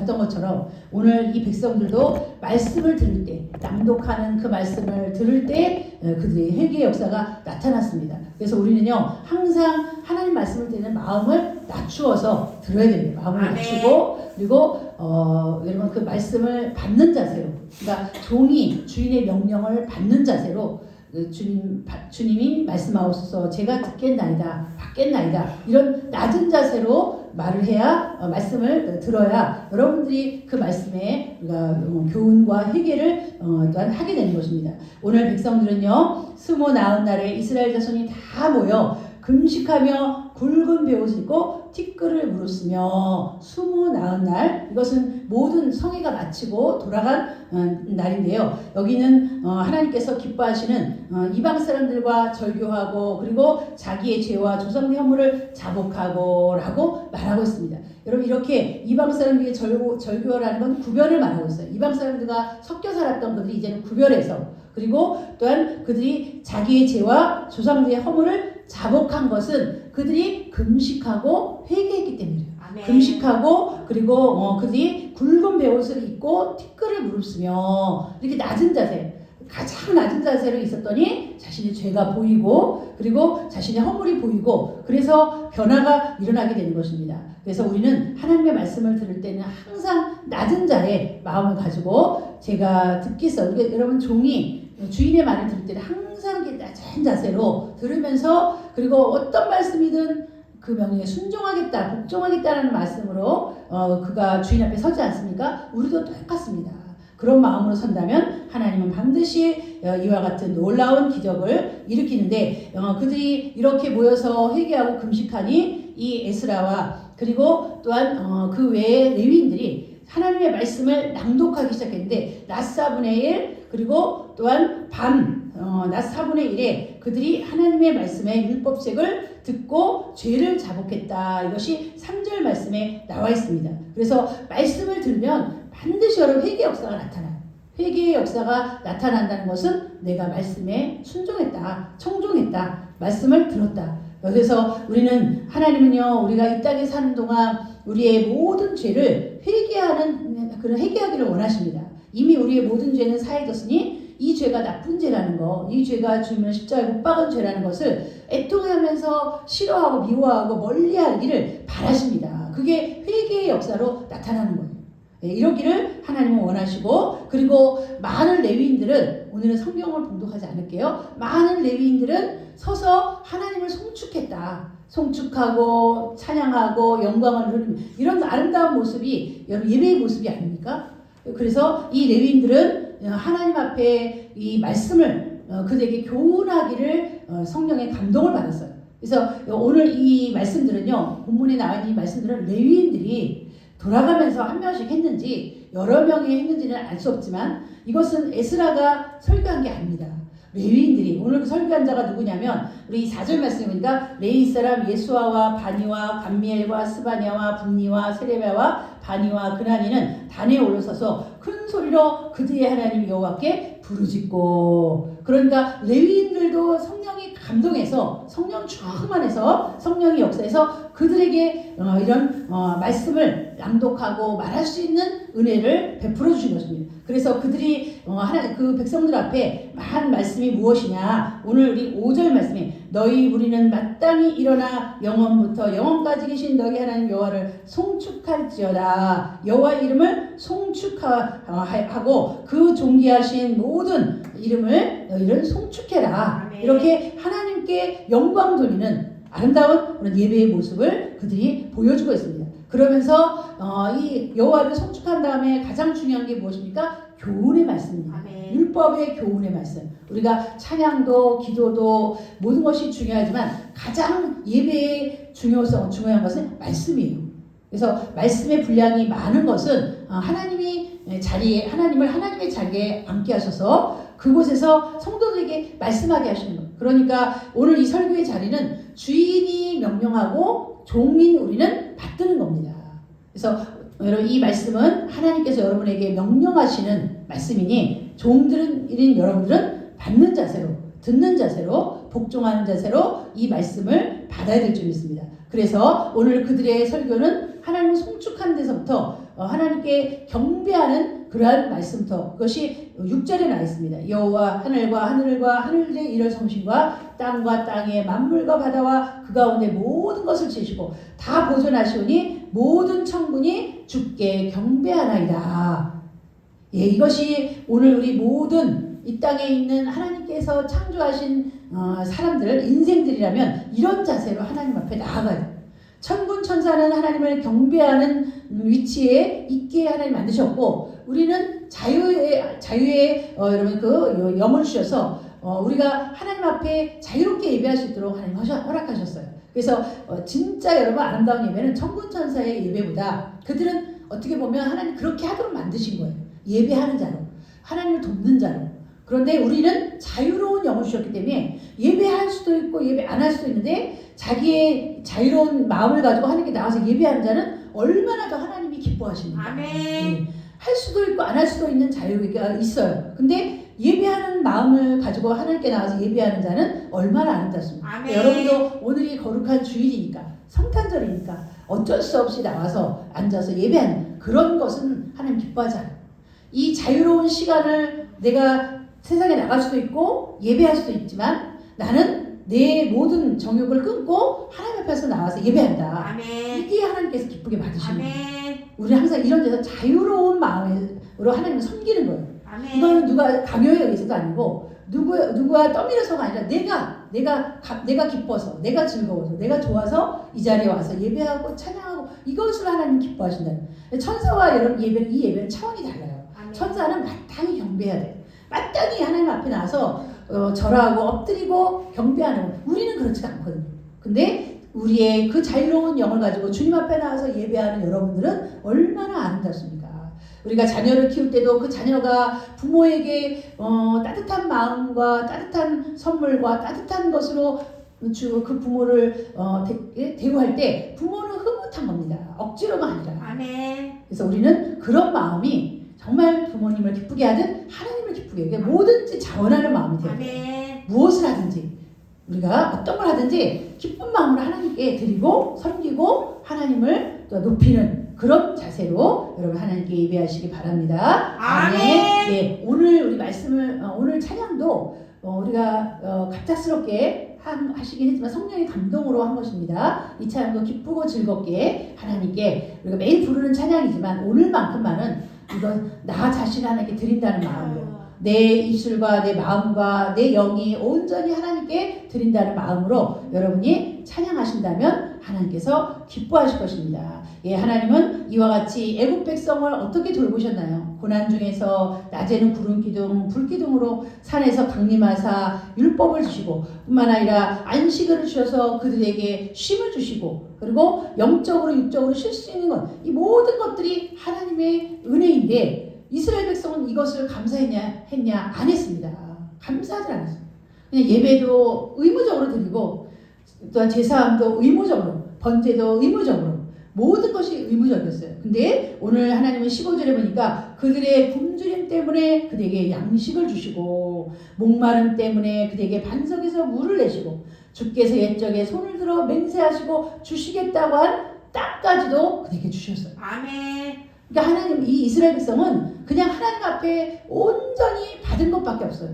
나눴던 것처럼 오늘 이 백성들도 말씀을 들을 때, 낭독하는 그 말씀을 들을 때 그들의 회개의 역사가 나타났습니다. 그래서 우리는요 항상 하나님 말씀을 듣는 마음을 낮추어서 들어야 됩니다. 마음을 낮추고 그리고 여러분 그 말씀을 받는 자세로, 그러니까 종이 주인의 명령을 받는 자세로 주님이 말씀하옵소서 제가 듣겠나이다 받겠나이다 이런 낮은 자세로 말을 해야 말씀을 들어야 여러분들이 그 말씀에 교훈과 회개를 또한 하게 되는 것입니다. 오늘 백성들은요 스무 나흔 날에 이스라엘 자손이 다 모여 금식하며 굵은 베옷을 입고 티끌을 물었으며 스무 나흔 날, 이것은 모든 성회가 마치고 돌아간 날인데요. 여기는 하나님께서 기뻐하시는 이방 사람들과 절교하고 그리고 자기의 죄와 조상의 허물을 자복하고 라고 말하고 있습니다. 여러분 이렇게 이방 사람들에게 절교라는 건 구별을 말하고 있어요. 이방 사람들과 섞여 살았던 그들이 이제는 구별해서, 그리고 또한 그들이 자기의 죄와 조상들의 허물을 자복한 것은 그들이 금식하고 회개했기 때문이에요. 아멘. 금식하고 그리고 그들이 굵은 베옷을 입고 티끌을 무릅쓰며 이렇게 낮은 자세, 가장 낮은 자세로 있었더니 자신의 죄가 보이고 그리고 자신의 허물이 보이고 그래서 변화가 일어나게 되는 것입니다. 그래서 우리는 하나님의 말씀을 들을 때는 항상 낮은 자의 마음을 가지고 제가 듣겠어. 우리가 여러분 종이 주인의 말을 들을 때는 항상 낮은 자세로 들으면서 그리고 어떤 말씀이든 그 명령에 순종하겠다, 복종하겠다는 말씀으로 그가 주인 앞에 서지 않습니까? 우리도 똑같습니다. 그런 마음으로 선다면 하나님은 반드시 이와 같은 놀라운 기적을 일으키는데 그들이 이렇게 모여서 회개하고 금식하니 이 에스라와 그리고 또한 그 외에 레위인들이 하나님의 말씀을 낭독하기 시작했는데 낮 4분의 1 그리고 또한 낮 4분의 1에 그들이 하나님의 말씀의 율법책을 듣고 죄를 자복했다. 이것이 3절 말씀에 나와 있습니다. 그래서 말씀을 들면 반드시 여러분 회개의 역사가 나타나요. 회개의 역사가 나타난다는 것은 내가 말씀에 순종했다, 청종했다, 말씀을 들었다. 그래서 우리는 하나님은요 우리가 이 땅에 사는 동안 우리의 모든 죄를 회개하기를 원하십니다. 이미 우리의 모든 죄는 사해졌으니 이 죄가 나쁜 죄라는 거, 이 죄가 주님을 십자가에 못 박은 죄라는 것을 애통하면서 싫어하고 미워하고 멀리하기를 바라십니다. 그게 회개의 역사로 나타나는 거예요. 이러기를 하나님은 원하시고, 그리고 많은 레위인들은, 오늘은 성경을 봉독하지 않을게요. 많은 레위인들은 서서 하나님을 송축했다. 송축하고 찬양하고 영광을 누리는 이런 아름다운 모습이 여러분 예배의 모습이 아닙니까? 그래서 이 레위인들은 하나님 앞에 이 말씀을 그들에게 교훈하기를 성령의 감동을 받았어요. 그래서 오늘 이 말씀들은요, 본문에 나와 있는 이 말씀들은 레위인들이 돌아가면서 한 명씩 했는지 여러 명이 했는지는 알 수 없지만 이것은 에스라가 설교한 게 아닙니다. 레위인들이, 오늘 그 설교한 자가 누구냐면 우리 4절 말씀에 보니까 레위 사람 예수아와 바니와 감미엘과 스바냐와 분니와 세레비아와 바니와 그나니는 단에 올라서서 큰 소리로 그들의 하나님 여호와께 부르짖고, 그러니까 레위인들도 성령이 감동해서 성령 충만해서 성령이 역사해서 그들에게 이런 말씀을 낭독하고 말할 수 있는 은혜를 베풀어 주신 것입니다. 그래서 그들이 그 백성들 앞에 한 말씀이 무엇이냐, 오늘 우리 5절 말씀이 너희 우리는 마땅히 일어나 영원부터 영원까지 계신 너희 하나님 여호와를 송축할지어다. 여호와 이름을 송축하고 그 존귀하신 모든 이름을 너희는 송축해라. 아멘. 이렇게 하나님께 영광 돌리는 아름다운 그런 예배의 모습을 그들이 보여주고 있습니다. 그러면서 이 여호와를 송축한 다음에 가장 중요한 게 무엇입니까? 교훈의 말씀입니다. 아멘. 율법의 교훈의 말씀. 우리가 찬양도 기도도 모든 것이 중요하지만 가장 예배의 중요한 것은 말씀이에요. 그래서 말씀의 분량이 많은 것은 하나님의 자리에 앉게 하셔서 그곳에서 성도들에게 말씀하게 하시는 거예요. 그러니까 오늘 이 설교의 자리는 주인이 명령하고 종인 우리는 받드는 겁니다. 그래서 여러분 이 말씀은 하나님께서 여러분에게 명령하시는 말씀이니 종들은 여러분들은 받는 자세로, 듣는 자세로, 복종하는 자세로 이 말씀을 받아야 될 줄 믿습니다. 그래서 오늘 그들의 설교는 하나님을 송축한 데서부터 하나님께 경배하는 그러한 말씀부터 그것이 6절에 나와 있습니다. 여호와 하늘과 하늘의 이를 성신과 땅과 땅의 만물과 바다와 그 가운데 모든 것을 지으시고 다 보존하시오니 모든 천군이 주께 경배하나이다. 예, 이것이 오늘 우리 모든 이 땅에 있는 하나님께서 창조하신 사람들, 인생들이라면 이런 자세로 하나님 앞에 나아가요. 천군 천사는 하나님을 경배하는 위치에 있게 하나님 만드셨고 우리는 자유의 여러분 그 영을 주셔서 우리가 하나님 앞에 자유롭게 예배할 수 있도록 하나님 허락하셨어요. 그래서 진짜 여러분 아름다운 예배는 천군 천사의 예배보다 그들은 어떻게 보면 하나님 그렇게 하도록 만드신 거예요. 예배하는 자로, 하나님을 돕는 자로. 그런데 우리는 자유로운 영을 주셨기 때문에 예배할 수도 있고 예배 안 할 수도 있는데 자기의 자유로운 마음을 가지고 하나님께 나와서 예배하는 자는 얼마나 더 하나님이 기뻐하십니까? 아멘. 할 수도 있고 안 할 수도 있는 자유가 있어요. 근데 예배하는 마음을 가지고 하나님께 나와서 예배하는 자는 얼마나 아름답습니까? 아멘. 여러분도 오늘이 거룩한 주일이니까 성탄절이니까 어쩔 수 없이 나와서 앉아서 예배하는 그런 것은 하나님 기뻐하지 않아요. 이 자유로운 시간을 내가 세상에 나갈 수도 있고 예배할 수도 있지만 나는 내 모든 정욕을 끊고 하나님 앞에서 나와서 예배한다. 아멘. 이게 하나님께서 기쁘게 받으시는 거예요. 아멘. 우리는 항상 이런 데서 자유로운 마음으로 하나님을 섬기는 거예요. 아멘. 이거는 누가 강요에 의해서도 아니고 누가 떠밀어서가 아니라 내가 기뻐서 내가 즐거워서 내가 좋아서 이 자리에 와서 예배하고 찬양하고 이것을 하나님 기뻐하신다는. 천사와 여러분 예배는 이 예배는 차원이 달라요. 아멘. 천사는 마땅히 경배해야 돼. 마땅히 하나님 앞에 나서 절하고 엎드리고 경배하는 거. 우리는 그렇지가 않거든요. 근데 우리의 그 자유로운 영을 가지고 주님 앞에 나와서 예배하는 여러분들은 얼마나 아름답습니까? 우리가 자녀를 키울 때도 그 자녀가 부모에게 따뜻한 마음과 따뜻한 선물과 따뜻한 것으로 그 부모를 대우할 때 부모는 흐뭇한 겁니다. 억지로가 아니라. 아멘. 그래서 우리는 그런 마음이 정말 부모님을 기쁘게 하든 하나님을 기쁘게 하든 뭐든지 자원하는 마음이 돼요. 아멘. 무엇을 하든지 우리가 어떤 걸 하든지 기쁜 마음으로 하나님께 드리고 섬기고 하나님을 또 높이는 그런 자세로 여러분 하나님께 예배하시기 바랍니다. 아멘. 예, 오늘 우리 말씀을 오늘 찬양도 우리가 갑작스럽게 하시긴 했지만 성령의 감동으로 한 것입니다. 이 찬양도 기쁘고 즐겁게 하나님께 우리가 매일 부르는 찬양이지만 오늘만큼만은 이건 나 자신 하나님께 드린다는 마음으로 내 입술과 내 마음과 내 영이 온전히 하나님께 드린다는 마음으로 여러분이 찬양하신다면 하나님께서 기뻐하실 것입니다. 예, 하나님은 이와 같이 애국 백성을 어떻게 돌보셨나요? 고난 중에서 낮에는 구름 기둥, 불 기둥으로 산에서 강림하사 율법을 주시고 뿐만 아니라 안식을 주셔서 그들에게 쉼을 주시고 그리고 영적으로 육적으로 쉴 수 있는 것, 이 모든 것들이 하나님의 은혜인데 이스라엘 백성은 이것을 했냐? 안 했습니다. 감사하지 않았어요. 그냥 예배도 의무적으로 드리고 또한 제사함도 의무적으로, 번제도 의무적으로 모든 것이 의무적이었어요. 근데 오늘 하나님은 15절에 보니까 그들의 굶주림 때문에 그들에게 양식을 주시고 목마름 때문에 그들에게 반석에서 물을 내시고 주께서 옛적에 손을 들어 맹세하시고 주시겠다고 한 땅까지도 그들에게 주셨어요. 아멘. 그러니까 하나님 이 이스라엘 백성은 그냥 하나님 앞에 온전히 받은 것밖에 없어요.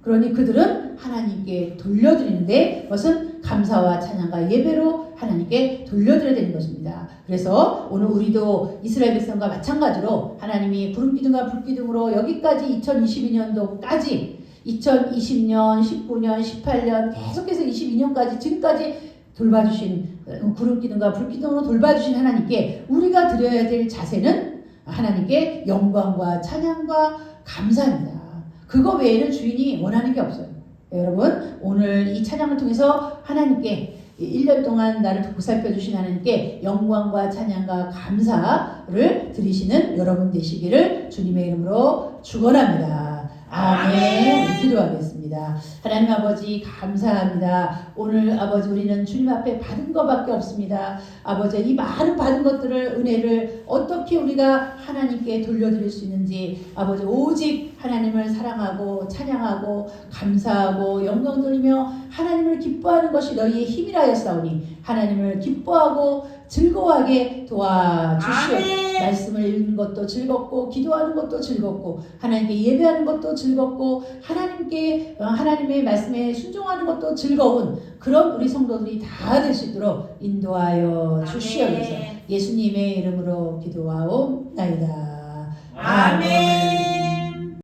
그러니 그들은 하나님께 돌려드리는데 그것은 감사와 찬양과 예배로 하나님께 돌려드려야 되는 것입니다. 그래서 오늘 우리도 이스라엘 백성과 마찬가지로 하나님이 구름기둥과 불기둥으로 여기까지 2022년도까지 2020년, 19년, 18년 계속해서 22년까지 지금까지 돌봐주신 구름기둥과 불기둥으로 돌봐주신 하나님께 우리가 드려야 될 자세는 하나님께 영광과 찬양과 감사입니다. 그거 외에는 주인이 원하는 게 없어요. 여러분 오늘 이 찬양을 통해서 하나님께 1년 동안 나를 보살펴 주신 하나님께 영광과 찬양과 감사를 드리시는 여러분 되시기를 주님의 이름으로 축원합니다. 아멘. 기도하겠습니다. 하나님 아버지 감사합니다. 오늘 아버지 우리는 주님 앞에 받은 것밖에 없습니다. 아버지 이 많은 받은 것들을 은혜를 어떻게 우리가 하나님께 돌려드릴 수 있는지 아버지 오직 하나님을 사랑하고 찬양하고 감사하고 영광 돌리며 하나님을 기뻐하는 것이 너희의 힘이라 하였사오니 하나님을 기뻐하고 즐거워하게 도와주시옵소서. 아멘. 말씀을 읽는 것도 즐겁고 기도하는 것도 즐겁고 하나님께 예배하는 것도 즐겁고 하나님께 하나님의 말씀에 순종하는 것도 즐거운 그런 우리 성도들이 다 될 수 있도록 인도하여 주시옵소서. 예수님의 이름으로 기도하옵나이다. 아멘.